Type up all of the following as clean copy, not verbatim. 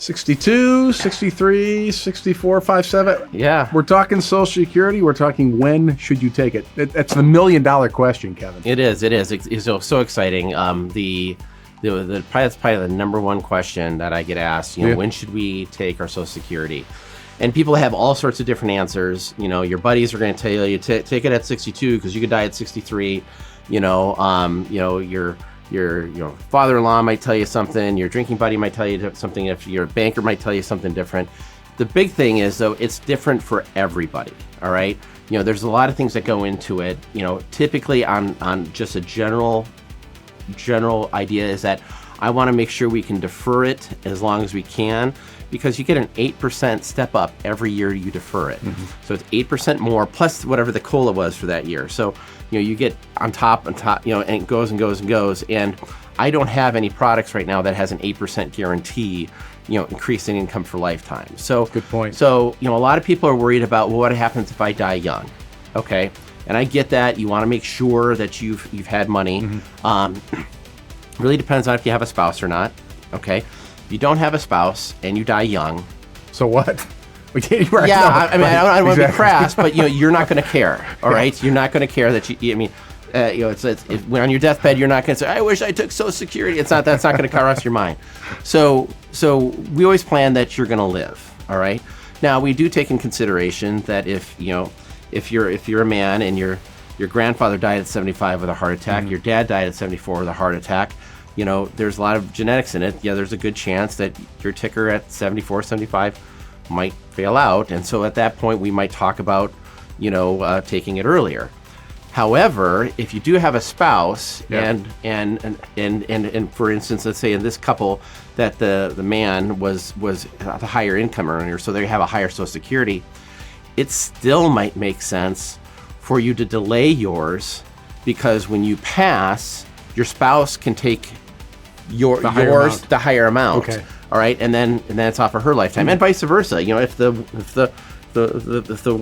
62, 63, 64, 57. Yeah. We're talking Social Security. We're talking when should you take it? That's the $1 million question, Kevin. It is. It's so exciting. That's probably the number one question that I get asked. When should we take our Social Security? And people have all sorts of different answers. Your buddies are going to tell you take it at 62 because you could die at 63. Your father-in-law might tell you something. Your drinking buddy might tell you something. If your banker might tell you something different. The big thing is, though, it's different for everybody. All right. There's a lot of things that go into it. Typically on just a general idea is that I want to make sure we can defer it as long as we can, because you get an 8% step up every year you defer it. Mm-hmm. So it's 8% more plus whatever the COLA was for that year. So, you get on top, and it goes and goes and goes. And I don't have any products right now that has an 8% guarantee, increase in income for lifetime. So good point. So, a lot of people are worried about, well, what happens if I die young? Okay. And I get that. You want to make sure that you've had money. Mm-hmm. Really depends on if you have a spouse or not. Okay. If you don't have a spouse and you die young. So what? I don't want to be crass, but you're not going to care. All right. You're not going to care that when on your deathbed, you're not going to say, I wish I took Social Security. That's not going to cross your mind. So we always plan that you're going to live. All right. Now we do take in consideration that if you're a man and your grandfather died at 75 with a heart attack, mm-hmm. your dad died at 74 with a heart attack, there's a lot of genetics in it. Yeah, there's a good chance that your ticker at 74, 75 might fail out. And so at that point, we might talk about, taking it earlier. However, if you do have a spouse and for instance, let's say in this couple that the man was a higher income earner, so they have a higher Social Security, it still might make sense for you to delay yours, because when you pass, your spouse can take the higher amount. Okay. All right, and then it's off of her lifetime, and vice versa. If the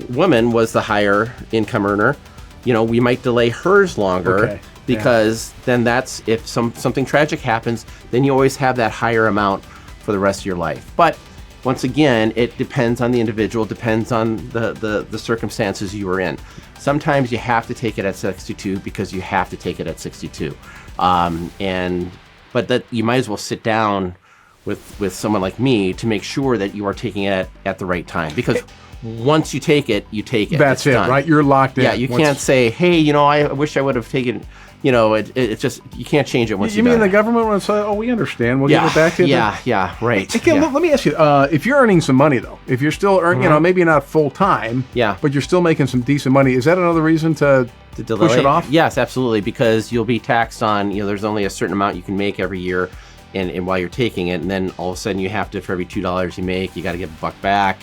woman was the higher income earner, we might delay hers longer, because then that's if something tragic happens, then you always have that higher amount for the rest of your life. But once again, it depends on the individual, depends on the circumstances you are in. Sometimes you have to take it at 62 because you have to take it at 62. But that you might as well sit down with someone like me to make sure that you are taking it at the right time. Because once you take it, you take it. That's it, right? You're locked in. Yeah, you can't say, hey, I wish I would have taken... it's just, you can't change it once you mean the government will say, oh, we understand, we'll give it back to you? Yeah, right. Hey, let me ask you, if you're earning some money, though, if you're still earning, maybe not full-time, but you're still making some decent money, is that another reason to delay? Push it off? Yes, absolutely, because you'll be taxed on, there's only a certain amount you can make every year, and while you're taking it, and then all of a sudden you have to, for every $2 you make, you got to give $1 back.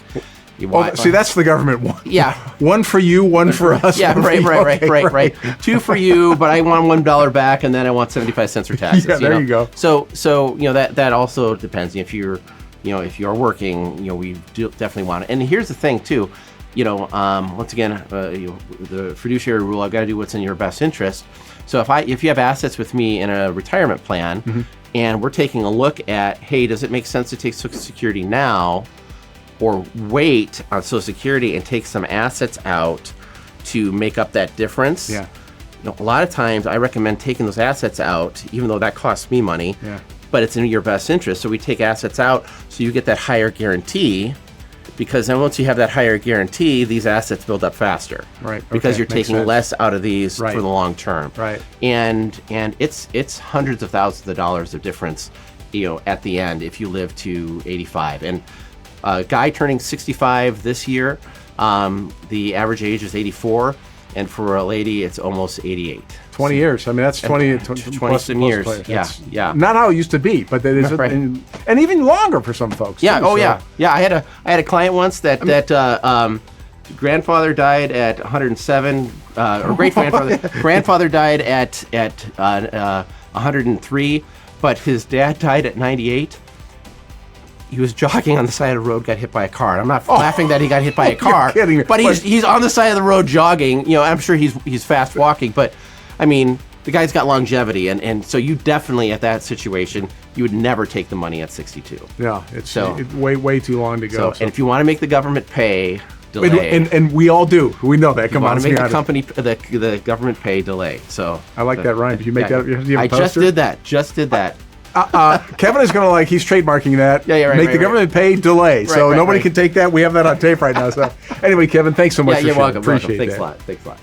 See, that's the government one. Yeah. One for you, one for us. Yeah, right. Two for you, but I want $1 back, and then I want 75 cents for taxes. Yeah, there you go. So that also depends. If you're working, we do definitely want it. And here's the thing too, once again, the fiduciary rule, I've got to do what's in your best interest. So if you have assets with me in a retirement plan, mm-hmm. and we're taking a look at, hey, does it make sense to take Social Security now, or wait on Social Security and take some assets out to make up that difference? Yeah. A lot of times I recommend taking those assets out, even though that costs me money, but it's in your best interest. So we take assets out so you get that higher guarantee, because then once you have that higher guarantee, these assets build up faster. Right. Because you're taking less out of these for the long term. Right. And it's hundreds of thousands of dollars of difference, at the end if you live to 85. And a guy turning 65 this year, the average age is 84, and for a lady, it's almost 88. 20 years. I mean, that's 20 some years. Yeah. Not how it used to be, but that is, right. and even longer for some folks. Yeah. Too, Yeah. I had a client once that grandfather died at 107, or great grandfather died at 103, but his dad died at 98. He was jogging on the side of the road, got hit by a car. I'm not laughing that he got hit by a car, kidding me. But he's on the side of the road jogging. I'm sure he's fast walking, but I mean, the guy's got longevity, and so you definitely at that situation you would never take the money at 62. Yeah, it's way too long to go. And if you want to make the government pay, delay. And we all do. We know that. Come on, let's make the government pay, delay. So I like that rhyme. Did you make that? Do you have a poster? Just did that. Kevin is going to he's trademarking that. Right. Make the government pay, delay. So nobody can take that. We have that on tape right now. So anyway, Kevin, thanks so much. You're welcome. Appreciate Thanks that. a lot. Thanks a lot.